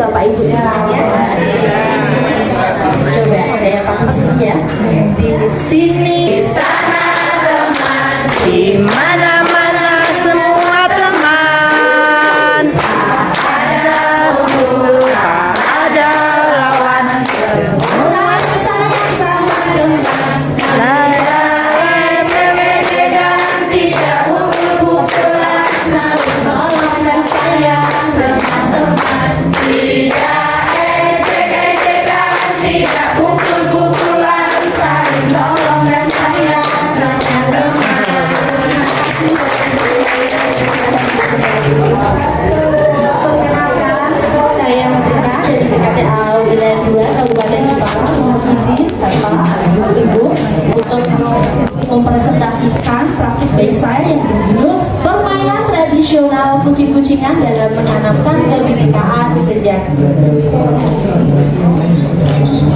Bapak Ibu semuanya. Coba saya pakai ya. Di sini, di sana teman, di mana-mana semua teman. Ada musuh, ada lawan, semua sayang sama teman. Tidak pukul-pukulan, saling tolong dan sayang teman-teman. Tidak ejek-ejekan, tidak pukul-pukulan, saling tolong dan sayang teman-teman. Perkenalkan, saya Marina dari TKPA Wilayah 2 Kabupaten Jepara. Mohon izin Bapak, Ibu untuk mempresentasikan praktik baik saya yang berjudul permainan tradisional kucing-kucingan dalam menanamkan kebinekaan sejak.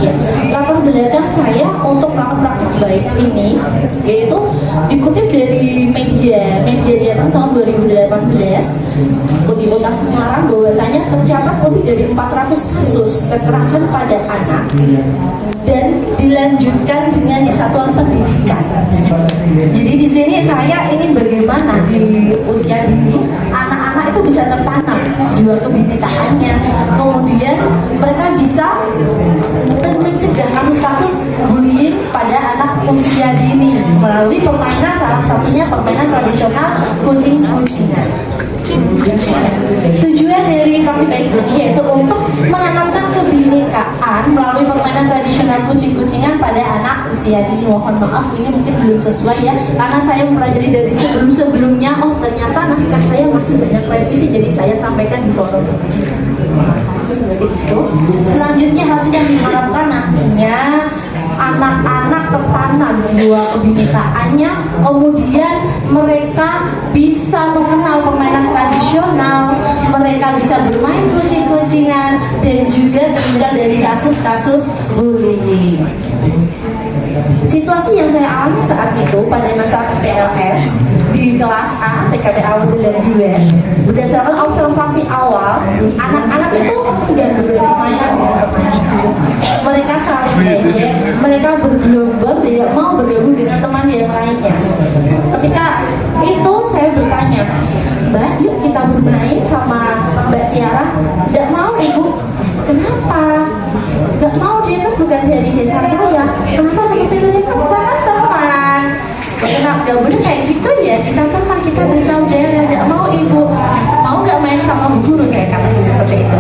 Ya, latar belakang saya untuk praktik baik ini yaitu dikutip dari media cetak tahun 2018 di Kota Semarang, bahwasanya tercatat lebih dari 400 kasus kekerasan pada anak dan dilanjutkan dengan di satuan pendidikan. Jadi di sini saya ingin bagaimana di usia dini anak-anak itu bisa tertanam jiwa kebinekaannya, kemudian mereka bisa mencegah kasus-kasus bullying pada anak usia dini melalui permainan, salah satunya permainan tradisional kucing-kucingan. Tujuan dari praktik baik ini yaitu untuk menanamkan kebinekaan melalui permainan tradisional kucing-kucingan pada anak usia dini. Mohon maaf, ini mungkin belum sesuai ya, karena saya mempelajari dari sebelum-sebelumnya. Oh, ternyata naskah saya masih banyak revisi, jadi saya sampaikan di forum. Seperti itu. Selanjutnya hasil yang diharapkan nantinya anak-anak tertanam jiwa kebinekaannya, kemudian mereka bisa mengenal permainan tradisional, mereka bisa bermain kucing-kucingan, dan juga terhindar dari kasus-kasus bullying. Situasi yang saya alami saat itu pada masa PLS di kelas A TKPA Wilayah 2, berdasarkan observasi awal, anak-anak itu sudah bermain dengan teman. Mereka saling ejek, mereka bergelombang, tidak mau bergabung dengan teman yang lainnya. Ketika itu saya bertanya, Mbak, yuk kita bermain sama Mbak Tiara. Tidak mau, Ibu. Kenapa? Gak mau, dia kan bukan dari desa saya. Kenapa seperti itu? Dia kan bukan teman. Kenapa gak boleh kayak gitu ya? Kita teman, kita bersaudara. Gak mau, Ibu. Mau gak main sama Bu Guru? Saya katakan seperti itu.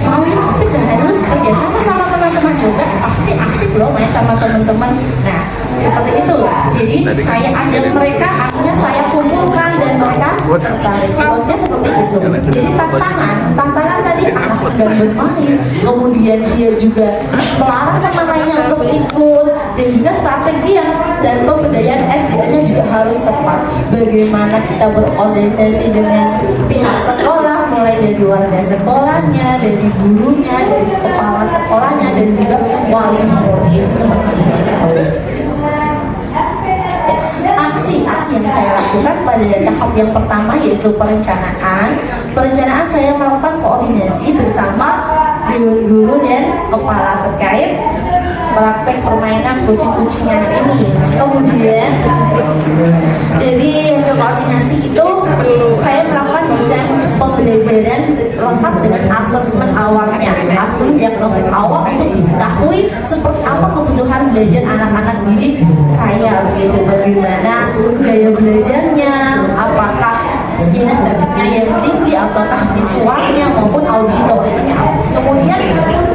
Mau itu, tapi gak harus kerjasama sama teman-teman juga. Pasti asik loh main sama teman-teman. Nah, seperti itu. Jadi saya ajak mereka, akhirnya saya kumpulkan dan mereka tertarik. Situasinya seperti itu. Jadi tantangan tadi anak dan bermain, kemudian dia juga melarang teman lainnya untuk ikut, dan juga strategi dan pemberdayaan SDM-nya juga harus tepat. Bagaimana kita berkoordinasi dengan pihak sekolah, mulai dari warga sekolahnya, dari gurunya, dari kepala sekolahnya, dan juga wali murid seperti itu. Aksi yang saya lakukan pada tahap yang pertama yaitu perencanaan. Saya melakukan koordinasi bersama dewan guru dan kepala terkait praktek permainan kucing-kucingan ini. Kemudian dari hasil koordinasi itu saya melakukan desain pembelajaran lengkap dengan asesmen awalnya, asesmen diagnostik awal untuk diketahui seperti apa kebutuhan belajar anak-anak didik saya, begitu, bagaimana gaya belajarnya, apakah kinestetiknya yang tinggi ataukah visualnya maupun auditoriknya. Kemudian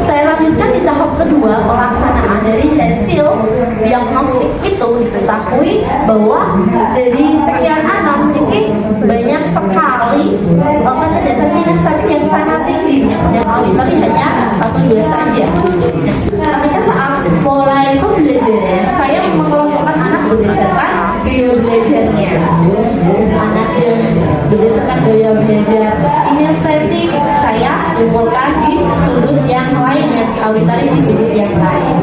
saya lanjutkan di tahap kedua, pelaksanaan dari hasil diagnostik itu diketahui bahwa dari sekian anak titik banyak sekali kecerdasan kinestetik yang sangat tinggi, yang auditori hanya 1-2 saja. Ketika saat mulai pembelajaran, saya mengelompokkan anak berdasarkan gaya belajarnya. Anak yang berdasarkan gaya belajar kinestetik saya kumpulkan di sudut yang lainnya, auditori di sudut yang lain.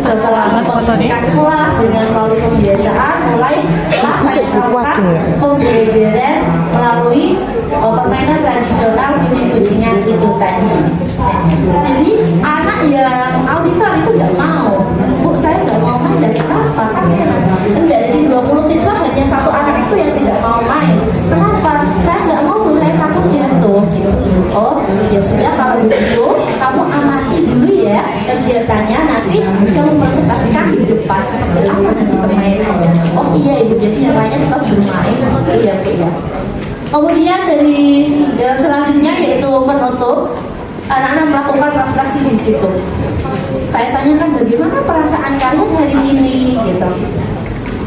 Setelah mengisikan kelas dengan melalui pembiasaan, mulai saya melakukan pembelajaran melalui permainan tradisional kucing-kucingan itu tadi. Jadi anak yang auditor itu nggak mau, Bu saya nggak mau main, dan kenapa? Kan dari 20 siswa hanya satu anak itu yang tidak mau main. Kenapa? Saya nggak mau Bu, saya takut jatuh gitu. Oh ya sudah, kalau begitu kamu amati dulu ya kegiatannya, nanti bisa mempresentasikan di depan seperti apa nanti permainannya. Oh iya Ibu, jadi namanya tetap bermain. Iya Bu ya. Kemudian dari yang selanjutnya yaitu penutup, anak-anak melakukan refleksi di situ. Saya tanyakan bagaimana perasaan kalian hari ini gitu.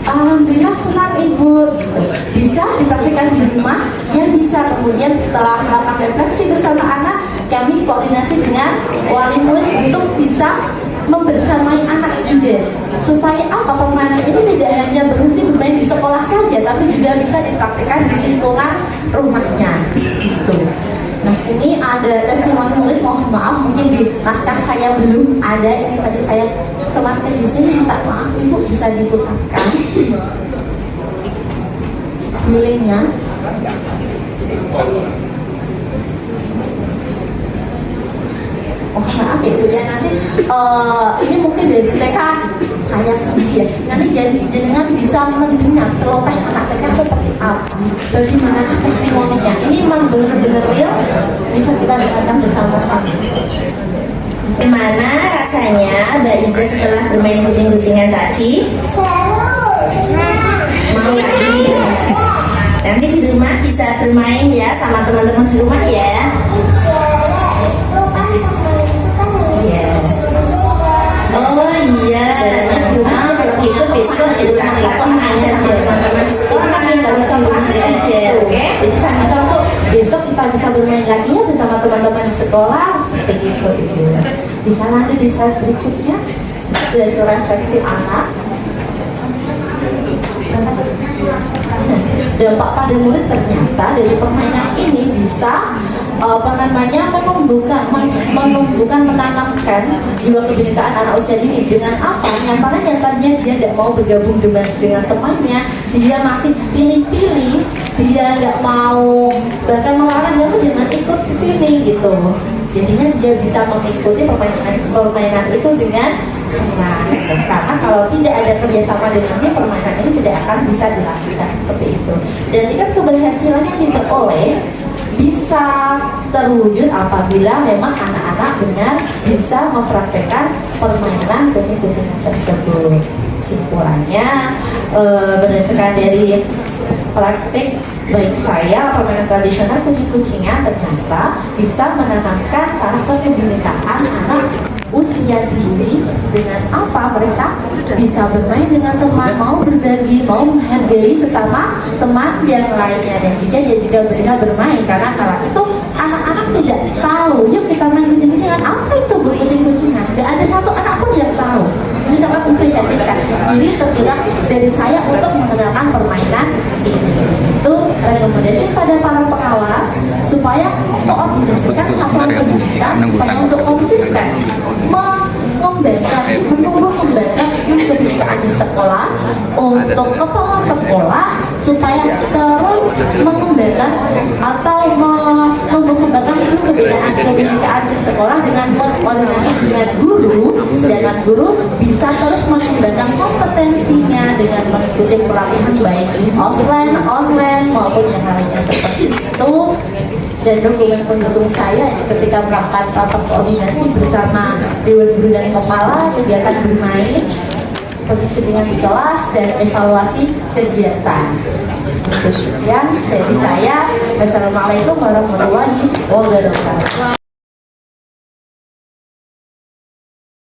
Alhamdulillah senang Ibu gitu. Bisa dipraktikkan di rumah, yang bisa kemudian setelah melakukan refleksi bersama anak, kami koordinasi dengan wali murid untuk bisa membersamai anak juga, supaya apa, permainan ini tidak hanya berhenti bermain di sekolah saja, tapi juga bisa dipraktikkan di lingkungan rumahnya gitu. Nah ini ada testimoni murid, mohon maaf mungkin di naskah saya belum ada, ini tadi saya semakin di sini, minta maaf Ibu, bisa diputarkan linknya. Oh maaf ya Bu ya, nanti ini mungkin dari TK saya sendiri ya, nanti jangan bisa mendengar celoteh anak TK seperti apa, bagaimana testimoninya. Ini memang benar-benar real, bisa kita dengarkan bersama-sama. Bagaimana rasanya Mbak Iza setelah bermain kucing-kucingan tadi? Mau lagi? Nanti di rumah bisa bermain ya sama teman-teman di rumah ya. Oh iya. Kalau gitu besok juga kita mainnya sama teman-teman di sekolah yang nggak bisa bermain aja, oke? Jadi saya minta untuk besok kita bisa bermain lagi ya bersama teman-teman di sekolah seperti itu. Bisa lanjut di slide berikutnya, dari refleksi anak. Dampak pada murid ternyata dari permainan ini bisa menumbuhkan, menanamkan jiwa kebinekaan anak usia dini. Dengan apa? Nyatanya dia tidak mau bergabung dengan temannya, dia masih pilih-pilih, dia nggak mau, bahkan melarang dia tuh jangan ikut ke sini gitu. Jadinya dia bisa mengikuti permainan itu dengan senang. Karena kalau tidak ada kerjasama dengan dia, permainan ini tidak akan bisa dilakukan seperti itu. Dan tingkat keberhasilan yang diperoleh bisa terwujud apabila memang anak-anak benar bisa mempraktekkan permainan kucing-kucingan tersebut. Simpulannya berdasarkan dari praktik baik saya, permainan tradisional kucing-kucingan ternyata bisa menanamkan karakter kebinekaan anak usia dini. Dengan apa? Mereka bisa bermain dengan teman, mau berbagi, mau menghargai sesama teman yang lainnya, dan dia juga bisa bermain. Karena kala itu anak-anak tidak tahu, yuk kita main kucing-kucingan, apa itu kucing-kucingan? Tidak ada satu anak pun yang tahu. Ini sangat memprihatinkan. Jadi tergerak dari saya untuk mengenalkan permainan ini. Itu rekomendasi pada para pengawas supaya koordinasikan satuan pendidikan supaya untuk konsisten mengembangkan kebinekaan di sekolah, untuk kepala sekolah supaya terus mengembangkan atau mengembangkan kebinekaan di sekolah dengan koordinasi dengan guru, sedangkan guru bisa terus mengembangkan kompetensinya dengan mengikuti pelatihan baik offline, online maupun yang lainnya seperti itu. Dan dokumen pendukung saya ketika melakukan rapat koordinasi bersama Dewan Guru dan Kepala kegiatan bermain, kucing-kucingan di kelas, dan evaluasi kegiatan. Itu sekian dari saya. Wassalamualaikum warahmatullahi wabarakatuh.